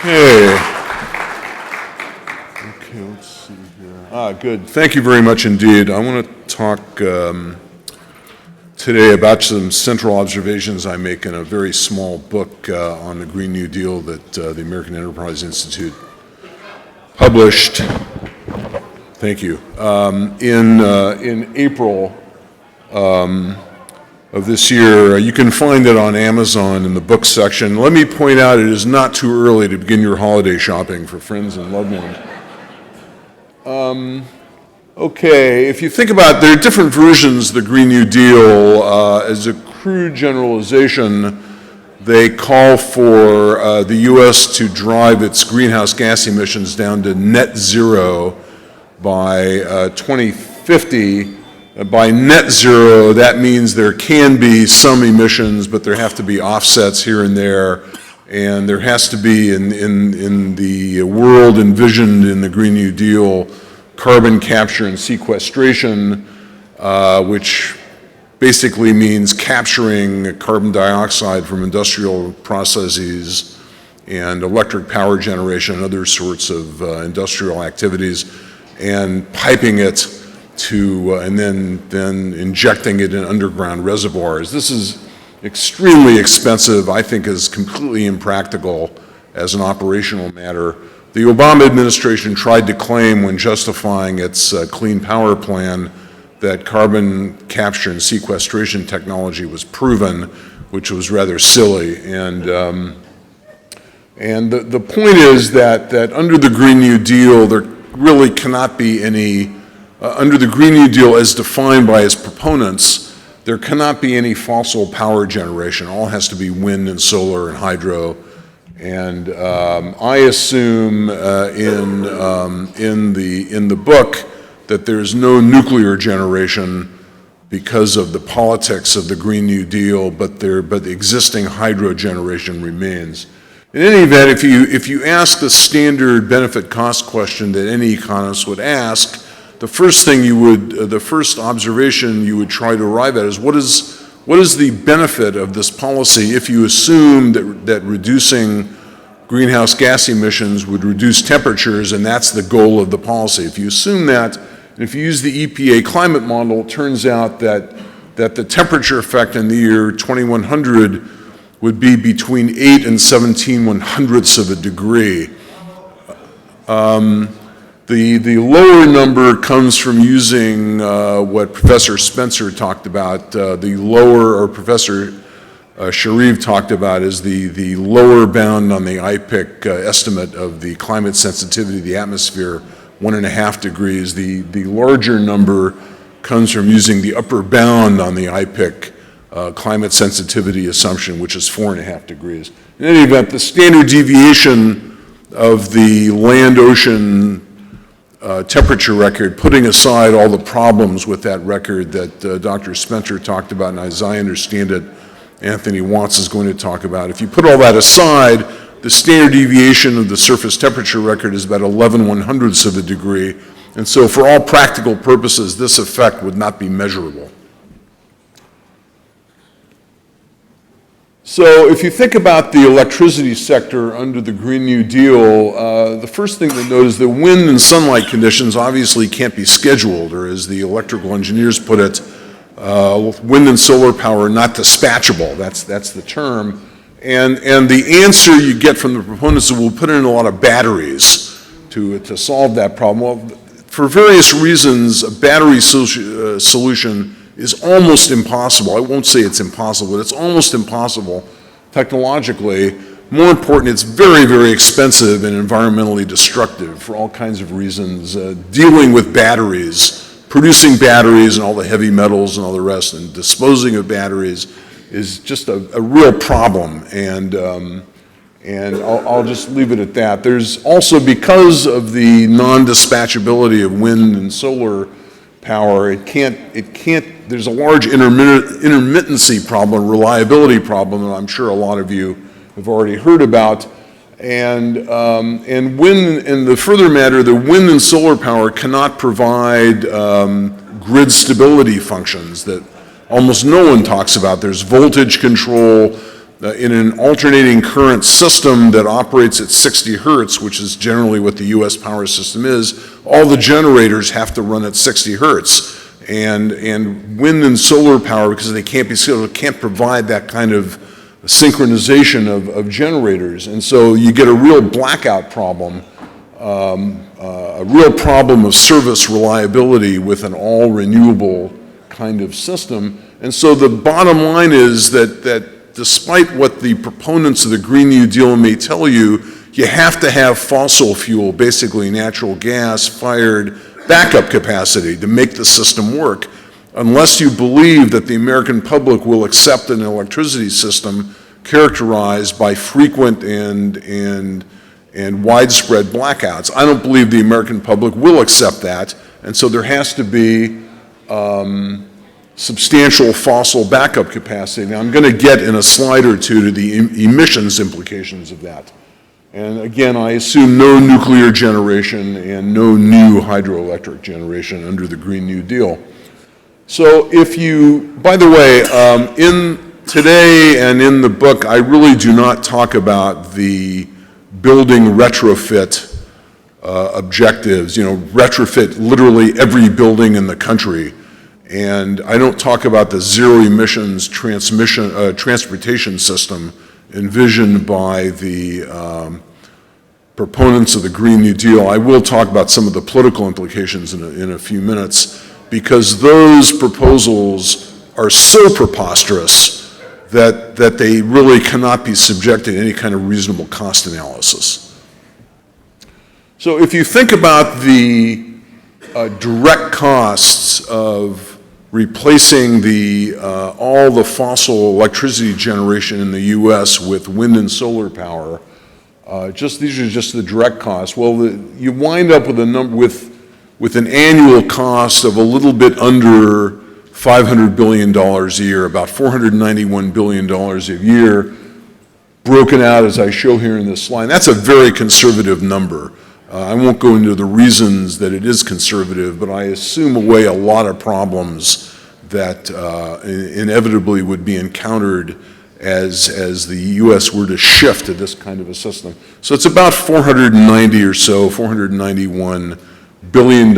Okay. Okay, let's see here. Good. Thank you very much indeed. I want to talk today about some central observations I make in a very small book on the Green New Deal that the American Enterprise Institute published. Thank you. In April of this year. You can find it on Amazon in the book section. Let me point out it is not too early to begin your holiday shopping for friends and loved ones. Okay, if you think about, there are different versions of the Green New Deal. As a crude generalization, they call for the U.S. to drive its greenhouse gas emissions down to net zero by 2050. By net zero, that means there can be some emissions, but there have to be offsets here and there, and there has to be, in the world envisioned in the Green New Deal, carbon capture and sequestration, which basically means capturing carbon dioxide from industrial processes and electric power generation and other sorts of industrial activities, and piping it to, and then injecting it in underground reservoirs. This is extremely expensive, I think is completely impractical as an operational matter. The Obama administration tried to claim when justifying its clean power plan that carbon capture and sequestration technology was proven, which was rather silly. And the point is that under the Green New Deal, there really cannot be any under the Green New Deal as defined by its proponents, there cannot be any fossil power generation. All has to be wind and solar and hydro. And I assume in the book that there's no nuclear generation because of the politics of the Green New Deal, but the existing hydro generation remains. In any event, if you ask the standard benefit cost question that any economist would ask, the first observation you would try to arrive at is what is the benefit of this policy if you assume that reducing greenhouse gas emissions would reduce temperatures, and that's the goal of the policy. If you assume that, and if you use the EPA climate model, it turns out that the temperature effect in the year 2100 would be between 8 and 17/100ths of a degree. The lower number comes from using what Professor Spencer talked about. Or Professor Sharif talked about is the lower bound on the IPCC estimate of the climate sensitivity of the atmosphere, 1.5 degrees. The larger number comes from using the upper bound on the IPCC climate sensitivity assumption, which is 4.5 degrees. In any event, the standard deviation of the land-ocean temperature record, putting aside all the problems with that record that Dr. Spencer talked about, and as I understand it, Anthony Watts is going to talk about. If you put all that aside, the standard deviation of the surface temperature record is about 11/100ths of a degree, and so for all practical purposes, this effect would not be measurable. So if you think about the electricity sector under the Green New Deal, the first thing to note is that wind and sunlight conditions obviously can't be scheduled, or as the electrical engineers put it, wind and solar power are not dispatchable. That's the term. And the answer you get from the proponents is we'll put in a lot of batteries to solve that problem. Well, for various reasons, a battery solution is almost impossible. I won't say it's impossible, but it's almost impossible technologically. More important, it's very, very expensive and environmentally destructive for all kinds of reasons. Dealing with batteries, producing batteries and all the heavy metals and all the rest, and disposing of batteries is just a real problem. And I'll just leave it at that. There's also, because of the non-dispatchability of wind and solar power, there's a large intermittency problem, reliability problem that I'm sure a lot of you have already heard about. And the further matter, the wind and solar power cannot provide grid stability functions that almost no one talks about. There's voltage control, in an alternating current system that operates at 60 hertz, which is generally what the U.S. power system is, all the generators have to run at 60 hertz. And wind and solar power, because they can't be scaled, can't provide that kind of synchronization of generators. And so you get a real blackout problem, a real problem of service reliability with an all renewable kind of system. And so the bottom line is that despite what the proponents of the Green New Deal may tell you, you have to have fossil fuel, basically natural gas fired backup capacity to make the system work, unless you believe that the American public will accept an electricity system characterized by frequent and widespread blackouts. I don't believe the American public will accept that, and so there has to be substantial fossil backup capacity. Now, I'm going to get in a slide or two to the emissions implications of that. And again, I assume no nuclear generation and no new hydroelectric generation under the Green New Deal. So if you, by the way, in today and in the book, I really do not talk about the building retrofit objectives, retrofit literally every building in the country. And I don't talk about the zero emissions transportation system envisioned by the proponents of the Green New Deal. I will talk about some of the political implications in a few minutes, because those proposals are so preposterous that they really cannot be subjected to any kind of reasonable cost analysis. So if you think about the direct costs of replacing all the fossil electricity generation in the U.S. with wind and solar power, these are just the direct costs. Well, you wind up with a number with an annual cost of a little bit under $500 billion a year, about $491 billion a year, broken out as I show here in this slide. That's a very conservative number. I won't go into the reasons that it is conservative, but I assume away a lot of problems that inevitably would be encountered as the U.S. were to shift to this kind of a system. So it's about $491 billion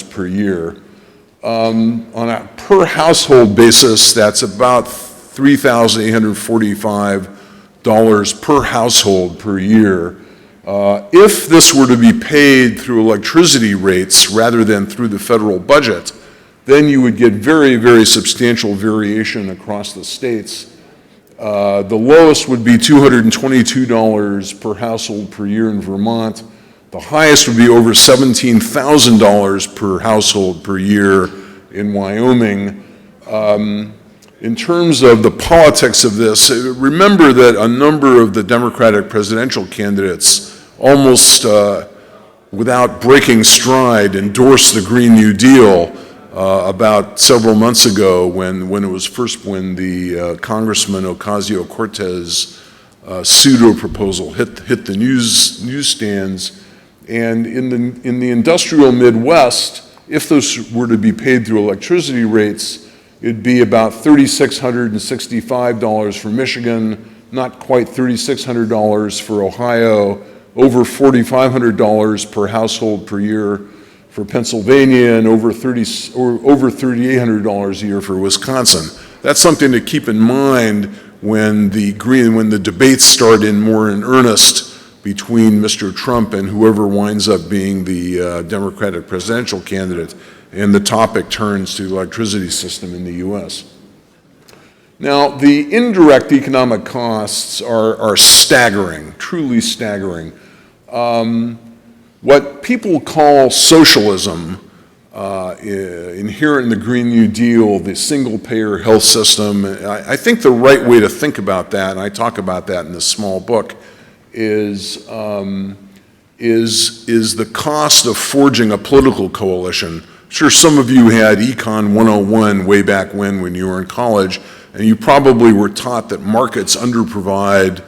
per year. On a per household basis, that's about $3,845 per household per year. If this were to be paid through electricity rates rather than through the federal budget, then you would get very, very substantial variation across the states. The lowest would be $222 per household per year in Vermont. The highest would be over $17,000 per household per year in Wyoming. In terms of the politics of this, remember that a number of the Democratic presidential candidates almost without breaking stride endorsed the Green New Deal about several months ago when the Congressman Ocasio-Cortez pseudo proposal hit the newsstands. And in the industrial Midwest, if those were to be paid through electricity rates, it'd be about $3,665 for Michigan, not quite $3,600 for Ohio, over $4,500 per household per year for Pennsylvania, and over $3,800 a year for Wisconsin. That's something to keep in mind when the debates start more in earnest between Mr. Trump and whoever winds up being the Democratic presidential candidate, and the topic turns to the electricity system in the U.S. Now, the indirect economic costs are staggering, truly staggering. What people call socialism, inherent in the Green New Deal, the single-payer health system, I think the right way to think about that, and I talk about that in this small book, is the cost of forging a political coalition. Sure, some of you had Econ 101 way back when you were in college, and you probably were taught that markets underprovide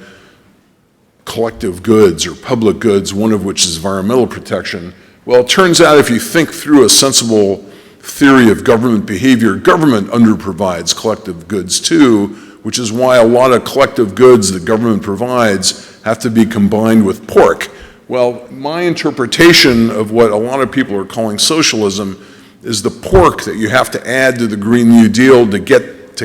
collective goods or public goods, one of which is environmental protection. Well, it turns out if you think through a sensible theory of government behavior, government underprovides collective goods too, which is why a lot of collective goods that government provides have to be combined with pork. Well, my interpretation of what a lot of people are calling socialism is the pork that you have to add to the Green New Deal to get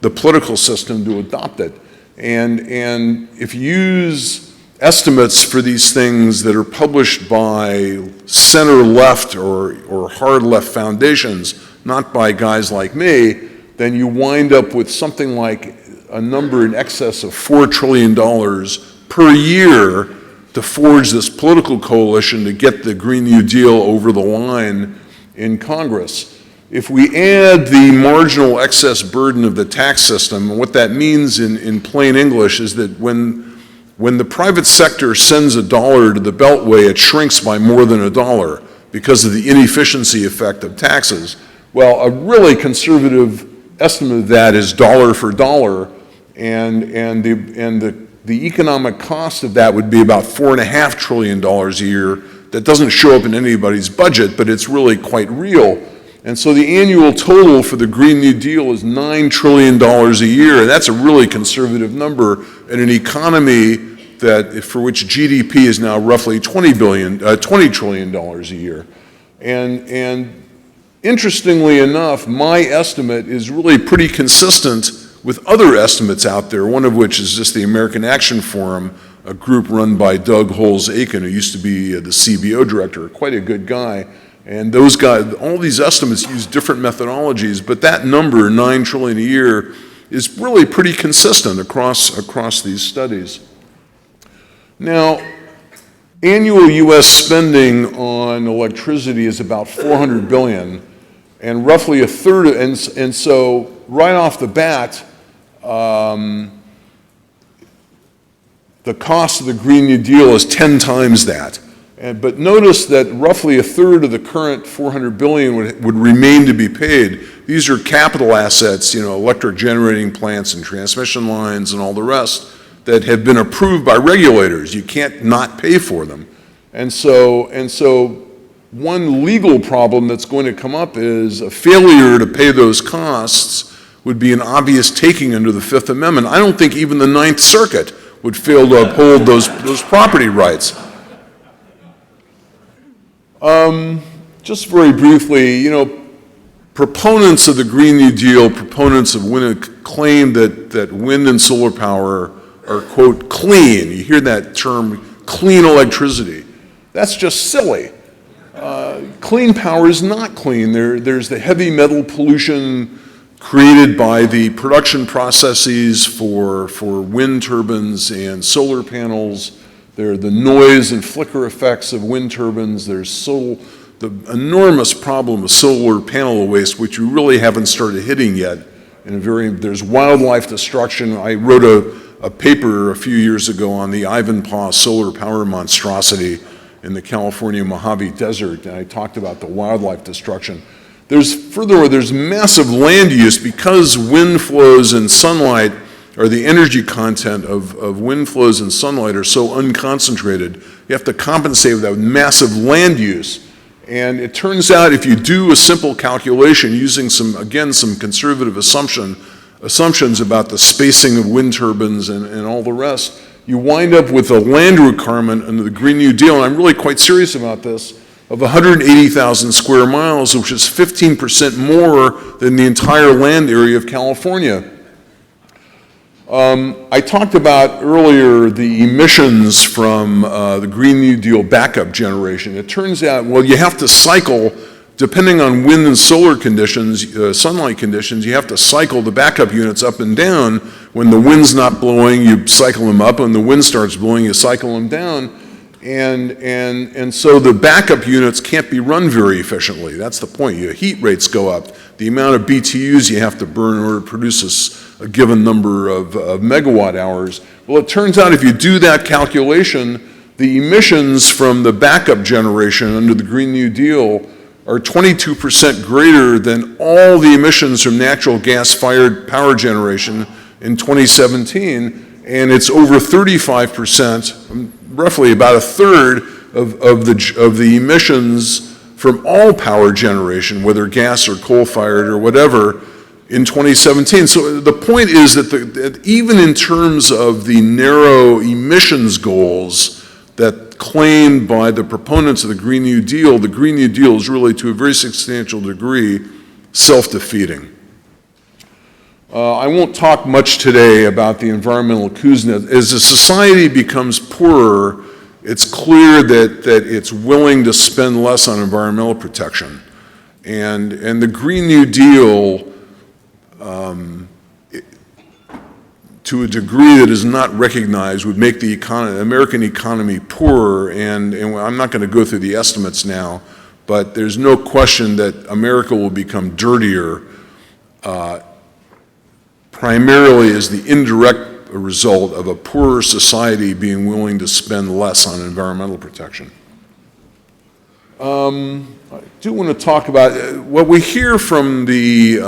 the political system to adopt it. And if you use estimates for these things that are published by center-left or hard-left foundations, not by guys like me, then you wind up with something like a number in excess of $4 trillion per year to forge this political coalition to get the Green New Deal over the line in Congress. If we add the marginal excess burden of the tax system, and what that means in plain English is that when the private sector sends $1 to the Beltway, it shrinks by more than $1 because of the inefficiency effect of taxes. Well, a really conservative estimate of that is dollar for dollar, and the economic cost of that would be about $4.5 trillion a year. That doesn't show up in anybody's budget, but it's really quite real. And so the annual total for the Green New Deal is $9 trillion a year, and that's a really conservative number in an economy for which GDP is now roughly $20 trillion a year. And interestingly enough, my estimate is really pretty consistent with other estimates out there, one of which is just the American Action Forum, a group run by Doug Holes-Aiken, who used to be the CBO director, quite a good guy. And those guys, all these estimates use different methodologies, but that number, $9 trillion a year, is really pretty consistent across these studies. Now, annual US spending on electricity is about $400 billion, and roughly a third, and so right off the bat, the cost of the Green New Deal is 10 times that. But notice that roughly a third of the current $400 billion would remain to be paid. These are capital assets, electric generating plants and transmission lines and all the rest that have been approved by regulators. You can't not pay for them. And so one legal problem that's going to come up is a failure to pay those costs would be an obvious taking under the Fifth Amendment. I don't think even the Ninth Circuit would fail to uphold those property rights. Just very briefly, proponents of the Green New Deal, proponents of wind, claim that wind and solar power are, quote, clean. You hear that term, clean electricity. That's just silly. Clean power is not clean. There's the heavy metal pollution created by the production processes for wind turbines and solar panels. There are the noise and flicker effects of wind turbines. There's the enormous problem of solar panel waste, which we really haven't started hitting yet. There's wildlife destruction. I wrote a paper a few years ago on the Ivanpah solar power monstrosity in the California Mojave Desert, and I talked about the wildlife destruction. Furthermore, there's massive land use because wind flows and sunlight, or the energy content of wind flows and sunlight are so unconcentrated. You have to compensate with that with massive land use. And it turns out if you do a simple calculation using some conservative assumptions about the spacing of wind turbines and all the rest, you wind up with a land requirement under the Green New Deal, and I'm really quite serious about this, of 180,000 square miles, which is 15% more than the entire land area of California. I talked about earlier the emissions from the Green New Deal backup generation. It turns out, well, you have to cycle, depending on wind and solar conditions, sunlight conditions, you have to cycle the backup units up and down. When the wind's not blowing, you cycle them up. When the wind starts blowing, you cycle them down. And so the backup units can't be run very efficiently. That's the point. Your heat rates go up. The amount of BTUs you have to burn in order to produce a given number of megawatt hours. Well, it turns out if you do that calculation, the emissions from the backup generation under the Green New Deal are 22% greater than all the emissions from natural gas-fired power generation in 2017, and it's over 35%, roughly about a third of the emissions from all power generation, whether gas or coal-fired or whatever, in 2017. So the point is that even in terms of the narrow emissions goals that claimed by the proponents of the Green New Deal is really, to a very substantial degree, self-defeating. I won't talk much today about the environmental Kuznets. As a society becomes poorer, it's clear that it's willing to spend less on environmental protection. And the Green New Deal, to a degree that is not recognized, would make the American economy poorer, and I'm not going to go through the estimates now, but there's no question that America will become dirtier, primarily as the indirect result of a poorer society being willing to spend less on environmental protection. I do want to talk about what we hear from the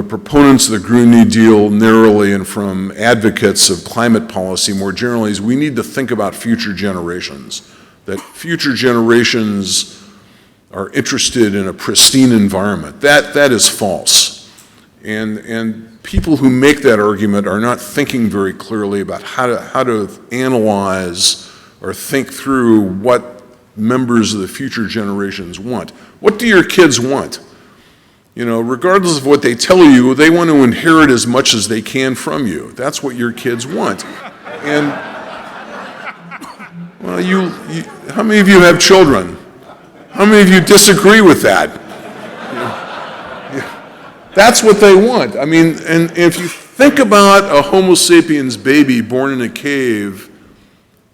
proponents of the Green New Deal narrowly and from advocates of climate policy more generally is we need to think about future generations, that future generations are interested in a pristine environment. That is false. And people who make that argument are not thinking very clearly about how to analyze or think through what members of the future generations want. What do your kids want? You know, regardless of what they tell you, they want to inherit as much as they can from you. That's what your kids want. And, well, how many of you have children? How many of you disagree with that? That's what they want. I mean, and if you think about a Homo sapiens baby born in a cave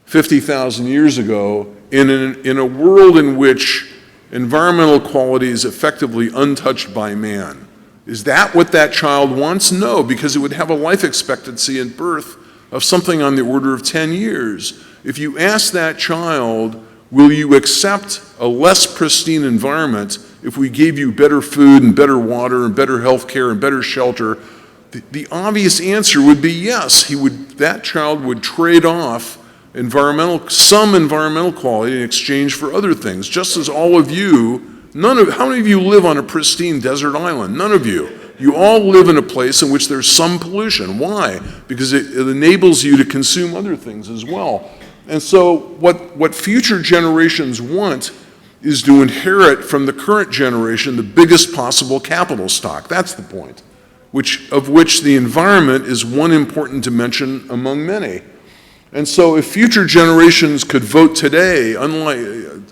50,000 years ago, in a world in which environmental quality is effectively untouched by man. Is that what that child wants? No, because it would have a life expectancy at birth of something on the order of 10 years. If you ask that child, will you accept a less pristine environment if we gave you better food and better water and better health care and better shelter? The obvious answer would be yes. That child would trade off some environmental quality in exchange for other things, just as all of you, how many of you live on a pristine desert island? None of you. You all live in a place in which there's some pollution. Why? Because it enables you to consume other things as well. And so what future generations want is to inherit from the current generation the biggest possible capital stock. That's the point, of which the environment is one important dimension among many. And so if future generations could vote today,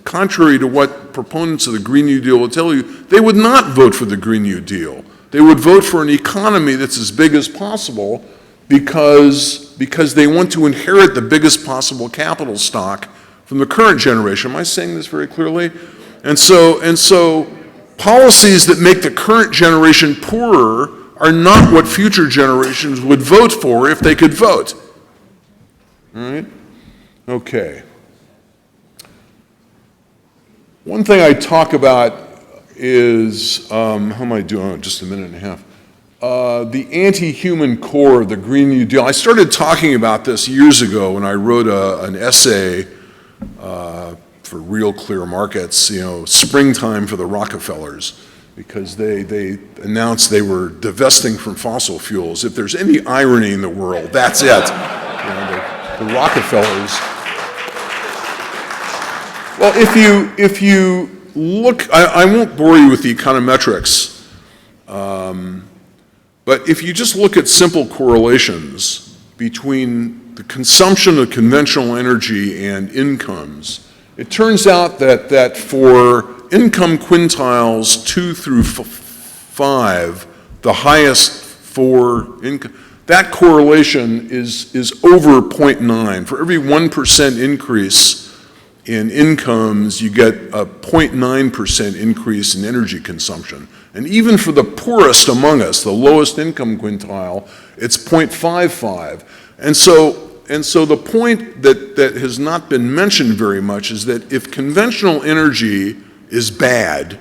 contrary to what proponents of the Green New Deal will tell you, they would not vote for the Green New Deal. They would vote for an economy that's as big as possible because they want to inherit the biggest possible capital stock from the current generation. Am I saying this very clearly? And so policies that make the current generation poorer are not what future generations would vote for if they could vote. All right? Okay. One thing I talk about is, how am I doing? Just a minute and a half. The anti-human core of the Green New Deal. I started talking about this years ago when I wrote an essay for Real Clear Markets, springtime for the Rockefellers, because they announced they were divesting from fossil fuels. If there's any irony in the world, that's it. The Rockefellers. Well, if you look, I won't bore you with the econometrics, but if you just look at simple correlations between the consumption of conventional energy and incomes, it turns out that for income quintiles 2 through 5, the highest for income, that correlation is over 0.9. For every 1% increase in incomes, you get a 0.9% increase in energy consumption. And even for the poorest among us, the lowest income quintile, it's 0.55. And so the point that has not been mentioned very much is that if conventional energy is bad,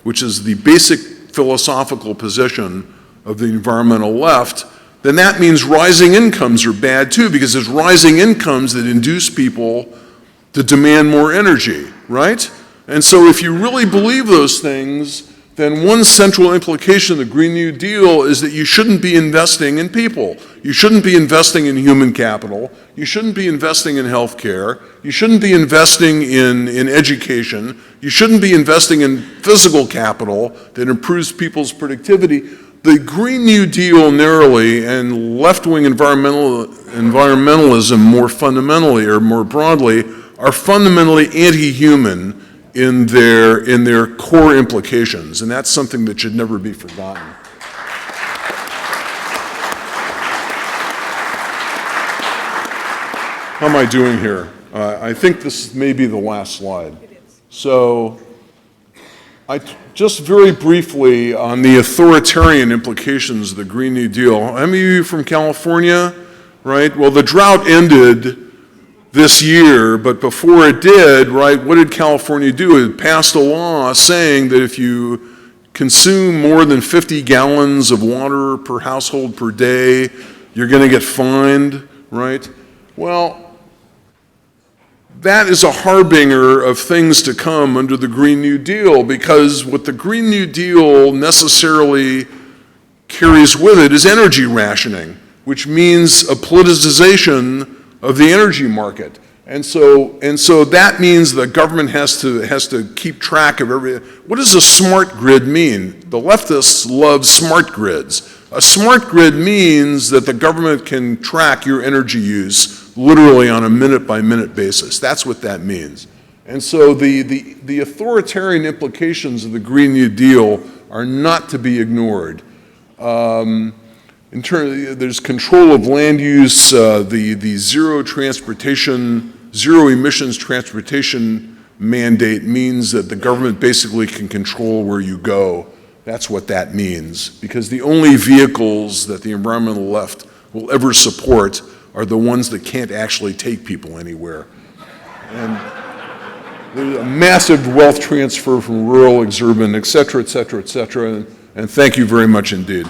which is the basic philosophical position of the environmental left, then that means rising incomes are bad too, because it's rising incomes that induce people to demand more energy, right? And so if you really believe those things, then one central implication of the Green New Deal is that you shouldn't be investing in people. You shouldn't be investing in human capital. You shouldn't be investing in health care. You shouldn't be investing in education. You shouldn't be investing in physical capital that improves people's productivity. The Green New Deal narrowly and left-wing environmentalism more fundamentally or more broadly are fundamentally anti-human in their core implications, and that's something that should never be forgotten. How am I doing here? I think this may be the last slide. So, just very briefly on the authoritarian implications of the Green New Deal. How many of you from California? Right? Well, the drought ended this year, but before it did, right, what did California do? It passed a law saying that if you consume more than 50 gallons of water per household per day, you're going to get fined, right? Well, that is a harbinger of things to come under the Green New Deal, because what the Green New Deal necessarily carries with it is energy rationing, which means a politicization of the energy market. And so that means the government has to keep track of what does a smart grid mean? The leftists love smart grids. A smart grid means that the government can track your energy use literally on a minute-by-minute basis. That's what that means. And so the authoritarian implications of the Green New Deal are not to be ignored. There's control of land use, the zero emissions transportation mandate means that the government basically can control where you go. That's what that means, because the only vehicles that the environmental left will ever support are the ones that can't actually take people anywhere. And there's a massive wealth transfer from rural, exurban, et cetera, et cetera, et cetera. And thank you very much indeed.